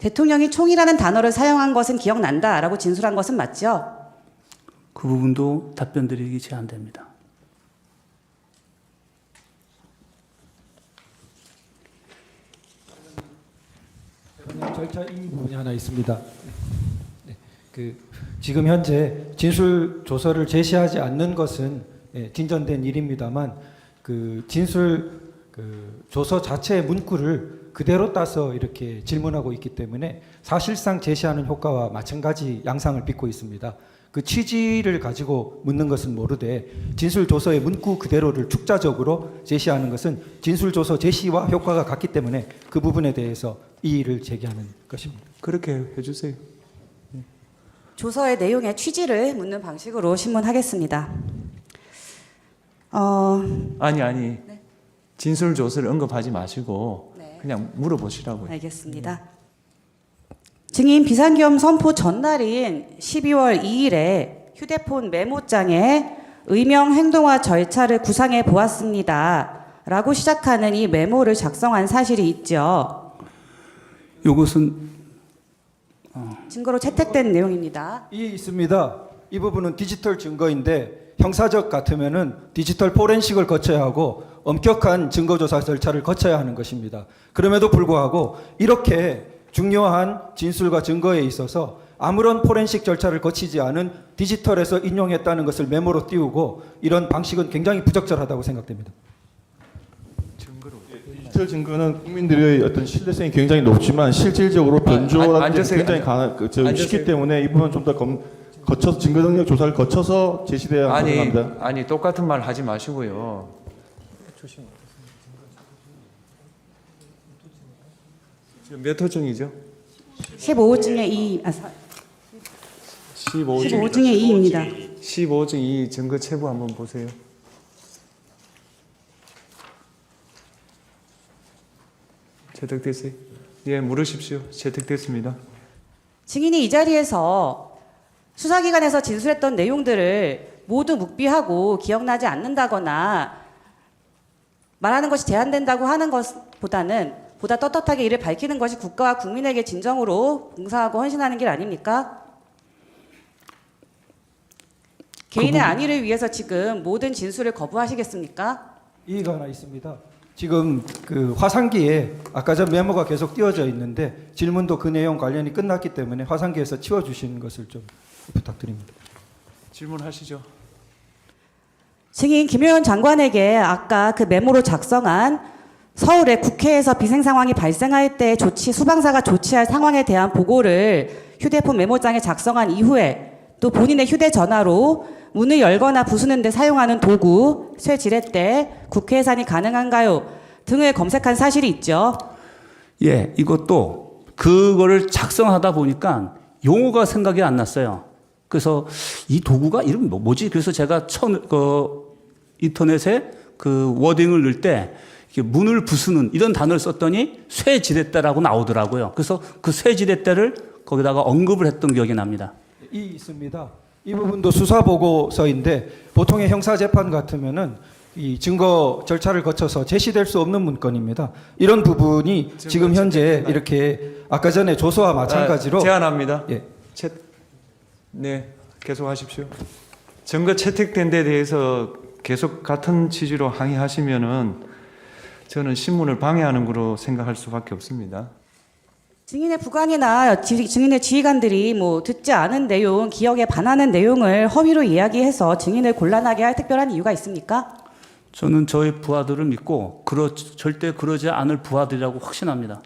대통령이 총이라는 단어를 사용한 것은 기억난다라고 진술한 것은 맞죠? 그 부분도 답변 드리기 제한됩니다. 절차 임의 부분이 하나 있습니다. 네, 지금 현재 진술 조서를 제시하지 않는 것은 진전된 일입니다만 진술 조서 자체의 문구를 그대로 따서 이렇게 질문하고 있기 때문에 사실상 제시하는 효과와 마찬가지 양상을 빚고 있습니다. 그 취지를 가지고 묻는 것은 모르되 진술 조서의 문구 그대로를 축자적으로 제시하는 것은 진술 조서 제시와 효과가 같기 때문에 그 부분에 대해서 이의를 제기하는 것입니다. 그렇게 해주세요. 조서의 내용의 취지를 묻는 방식으로 신문하겠습니다. 아니 네. 진술 조서를 언급하지 마시고 네. 그냥 물어보시라고요. 알겠습니다. 증인 비상계엄 선포 전날인 12월 2일에 휴대폰 메모장에 의명 행동화 절차를 구상해 보았습니다. 라고 시작하는 이 메모를 작성한 사실이 있죠. 이것은 증거로 채택된 내용입니다. 이 있습니다. 이 부분은 디지털 증거인데 형사적 같으면은 디지털 포렌식을 거쳐야 하고 엄격한 증거조사 절차를 거쳐야 하는 것입니다. 그럼에도 불구하고 이렇게 중요한 진술과 증거에 있어서 아무런 포렌식 절차를 거치지 않은 디지털에서 인용했다는 것을 메모로 띄우고 이런 방식은 굉장히 부적절하다고 생각됩니다. 디지털 증거는 국민들의 어떤 신뢰성이 굉장히 높지만 실질적으로 변조라는 게 굉장히 쉽기 때문에 이 부분 좀 더 거쳐서 증거 능력 조사를 거쳐서 제시돼야 합니다. 아니 똑같은 말 하지 마시고요. 지금 몇 호증이죠? 15호 중에 2, 15호 중에 2입니다. 15호증 2 증거 체부 한번 보세요. 채택됐어요? 예, 물으십시오. 채택됐습니다. 증인이 이 자리에서 수사기관에서 진술했던 내용들을 모두 묵비하고 기억나지 않는다거나 말하는 것이 제한된다고 하는 것보다는 보다 떳떳하게 이를 밝히는 것이 국가와 국민에게 진정으로 봉사하고 헌신하는 길 아닙니까? 개인의 안위를 위해서 지금 모든 진술을 거부하시겠습니까? 이의가 하나 있습니다. 지금 화상기에 아까 전 메모가 계속 띄워져 있는데 질문도 그 내용 관련이 끝났기 때문에 화상기에서 치워주시는 것을 좀 부탁드립니다. 질문하시죠. 증인 김효연 장관에게 아까 그 메모로 작성한 서울의 국회에서 비생 상황이 발생할 때 수방사가 조치할 상황에 대한 보고를 휴대폰 메모장에 작성한 이후에 또 본인의 휴대전화로 문을 열거나 부수는 데 사용하는 도구, 쇠지렛대, 국회 해산이 가능한가요? 등을 검색한 사실이 있죠. 예, 이것도 그거를 작성하다 보니까 용어가 생각이 안 났어요. 그래서 이 도구가 이름이 뭐지? 그래서 제가 처음 인터넷에 워딩을 넣을 때 문을 부수는 이런 단어를 썼더니 쇠지렛대라고 나오더라고요. 그래서 그 쇠지렛대를 거기다가 언급을 했던 기억이 납니다. 이 있습니다. 이 부분도 수사 보고서인데 보통의 형사 재판 같으면은 이 증거 절차를 거쳐서 제시될 수 없는 문건입니다. 이런 부분이 지금 현재 이렇게 아까 전에 조서와 마찬가지로 제안합니다. 예. 네, 계속하십시오. 증거 채택된 데 대해서 계속 같은 취지로 항의하시면은 저는 신문을 방해하는 거로 생각할 수밖에 없습니다. 증인의 부관이나 증인의 지휘관들이 듣지 않은 내용, 기억에 반하는 내용을 허위로 이야기해서 증인을 곤란하게 할 특별한 이유가 있습니까? 저는 저의 부하들을 믿고 절대 그러지 않을 부하들이라고 확신합니다.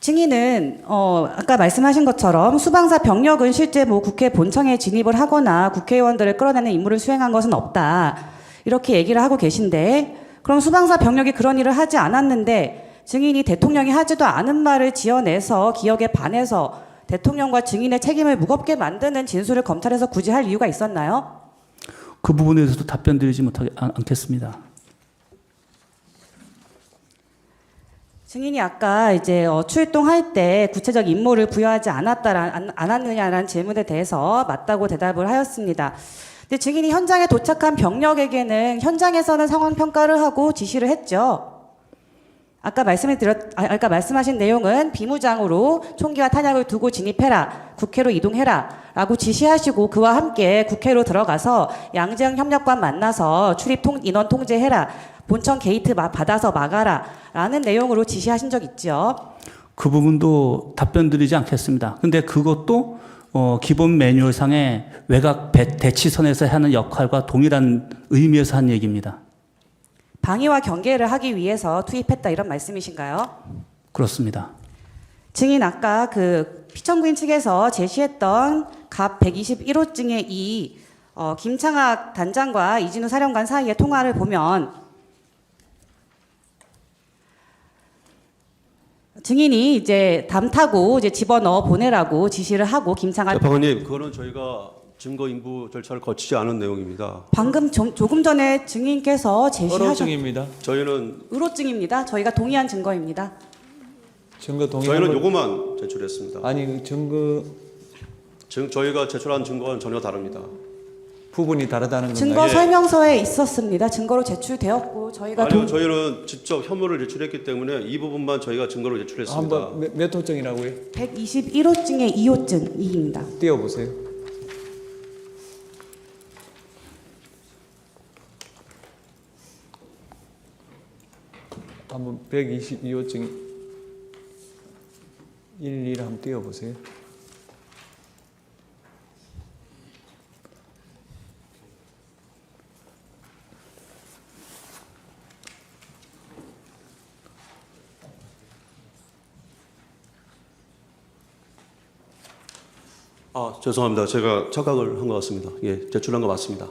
증인은 아까 말씀하신 것처럼 수방사 병력은 실제 국회 본청에 진입을 하거나 국회의원들을 끌어내는 임무를 수행한 것은 없다. 이렇게 얘기를 하고 계신데 그럼 수방사 병력이 그런 일을 하지 않았는데 증인이 대통령이 하지도 않은 말을 지어내서 기억에 반해서 대통령과 증인의 책임을 무겁게 만드는 진술을 검찰에서 굳이 할 이유가 있었나요? 그 부분에 대해서도 답변 드리지 않겠습니다. 증인이 아까 출동할 때 구체적 임무를 부여하지 않았느냐라는 질문에 대해서 맞다고 대답을 하였습니다. 근데 증인이 현장에 도착한 병력에게는 현장에서는 상황 평가를 하고 지시를 했죠. 아까 말씀하신 내용은 비무장으로 총기와 탄약을 두고 진입해라, 국회로 이동해라라고 지시하시고 그와 함께 국회로 들어가서 양재형 협력관 만나서 출입 인원 통제해라, 본청 게이트 받아서 막아라라는 내용으로 지시하신 적 있죠. 그 부분도 답변 드리지 않겠습니다. 근데 그것도 기본 매뉴얼상의 외곽 대치선에서 하는 역할과 동일한 의미에서 한 얘기입니다. 방위와 경계를 하기 위해서 투입했다 이런 말씀이신가요? 그렇습니다. 증인 아까 그 피청구인 측에서 제시했던 갑 121호증의 이 김창학 단장과 이진우 사령관 사이의 통화를 보면 증인이 이제 담 타고 이제 집어넣어 보내라고 지시를 하고 김창학 재판관님, 그거는 저희가 증거 인부 절차를 거치지 않은 내용입니다. 방금 조금 전에 증인께서 제시하셨 의로증입니다. 저희는 의로증입니다. 저희가 동의한 증거입니다. 증거 동의. 저희는 요거만 제출했습니다. 아니 증거 저희가 제출한 증거와는 전혀 다릅니다. 부분이 다르다는 건가요? 증거 설명서에 있었습니다. 증거로 제출되었고 저희가 아니요, 저희는 직접 혐의를 제출했기 때문에 이 부분만 저희가 증거로 제출했습니다. 한번 몇 호증이라고요? 121호증의 2호증 2입니다. 띄워보세요. 한번 122호증 11 한번 띄워보세요. 죄송합니다. 제가 착각을 한 것 같습니다. 예, 제출한 거 맞습니다.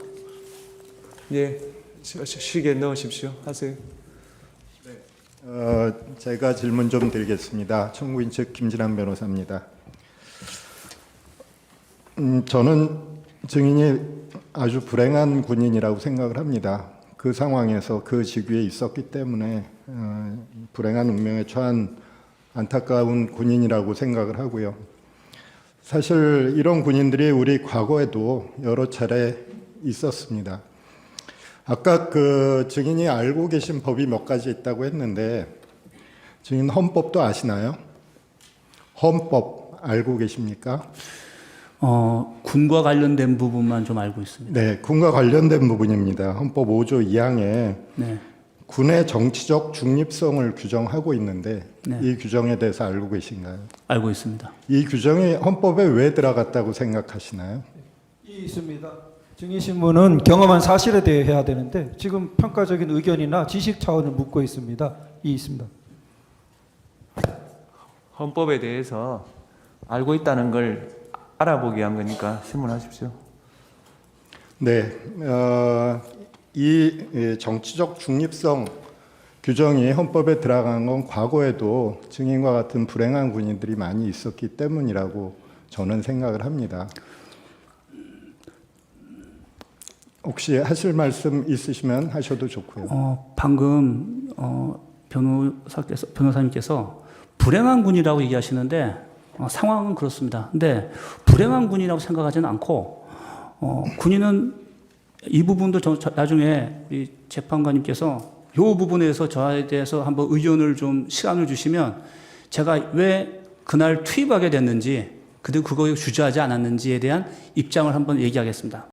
예, 시계 넣으십시오. 하세요. 제가 질문 좀 드리겠습니다. 청구인 측 김진환 변호사입니다. 저는 증인이 아주 불행한 군인이라고 생각을 합니다. 그 상황에서 그 직위에 있었기 때문에 불행한 운명에 처한 안타까운 군인이라고 생각을 하고요. 사실 이런 군인들이 우리 과거에도 여러 차례 있었습니다. 아까 그 증인이 알고 계신 법이 몇 가지 있다고 했는데 증인 헌법도 아시나요? 헌법 알고 계십니까? 군과 관련된 부분만 좀 알고 있습니다. 네, 군과 관련된 부분입니다. 헌법 5조 2항에 네. 군의 정치적 중립성을 규정하고 있는데 네. 이 규정에 대해서 알고 계신가요? 알고 있습니다. 이 규정이 헌법에 왜 들어갔다고 생각하시나요? 있습니다. 증인 신문은 경험한 사실에 대해 해야 되는데 지금 평가적인 의견이나 지식 차원을 묻고 있습니다. 있습니다. 헌법에 대해서 알고 있다는 걸 알아보기 위한 거니까 신문하십시오. 네, 이 정치적 중립성 규정이 헌법에 들어간 건 과거에도 증인과 같은 불행한 군인들이 많이 있었기 때문이라고 저는 생각을 합니다. 혹시 하실 말씀 있으시면 하셔도 좋고요. 방금 변호사님께서 불행한 군이라고 얘기하시는데 상황은 그렇습니다. 근데 불행한 군이라고 생각하지는 않고 군인은 이 부분도 나중에 우리 재판관님께서 이 부분에서 저에 대해서 한번 의견을 좀 시간을 주시면 제가 왜 그날 투입하게 됐는지 그리고 그거에 주저하지 않았는지에 대한 입장을 한번 얘기하겠습니다.